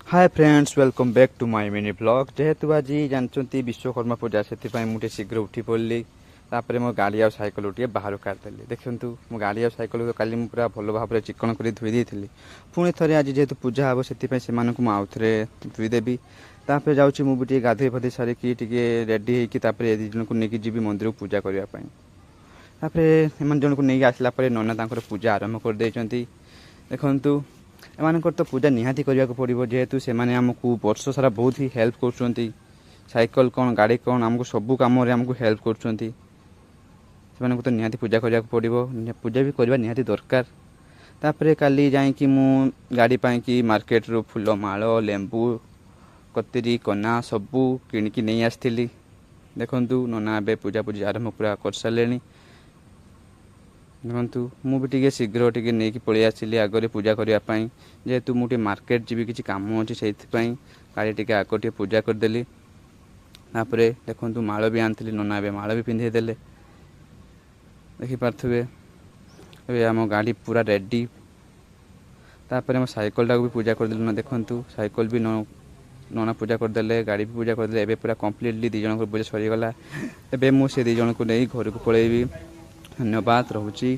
Hi friends welcome back to my mini blog जेहेतु आज जानते विश्वकर्मा पूजा से मुझे शीघ्र उठी पड़ली तापर मो गाड़ी आ साइकेल टे बाहर काढ़ी देखु मो गाड़ी आ साइकेल काली पूरा भल भाव में चिकन कर धोई देती पुणी थे आज जेहेतु पूजा हम से आउ थे धोईदेवी तापर जाऊँगी मुझे गाधे फधे सारिकी रेडी होकर ए जन को लेकिन जी मंदिर को पूजा करने जन को नहीं आसला नना पूजा आरंभ कर देखु एमानकर तो पूजा निहाती करने को पड़ो जेहेतु से आमको वर्ष सारा बहुत ही हेल्प कर साइकिल कौन गाड़ी कौन आमको सबू कम आमको हेल्प कर तो निहाती पूजा करने को पड़ो पूजा भी करवा निहाती दरकार तापर काली जाकि मु गाड़ी पाई मार्केट रू फूल माल लेंबू कतरी कना सबू किणिकी नहीं आसती देखु नना ए पूजा पूजी आरंभ पूरा कर सारे देखु मुझे शीघ्र टे नहीं पलि आसली आगे पूजा करने जेहेतु मुझे मार्केट जी किसी कम अच्छे से गाड़ी टे आग टे पूजा करदेली देखु माल भी आनी नना ए माल भी पिंधेदेले देखिपे ए आम गाड़ी पूरा रेडी तापर आम साइकेल टाक भी पूजा करदेलु ना देखु साइकेल भी नना पूजा करदे गाड़ी भी पूजा करदे एबे पूरा कम्प्लीटली दी जन पूजा सरीगला एबे मुझे दी जन को नहीं घर को पलैबी धन्यवाद रहुची।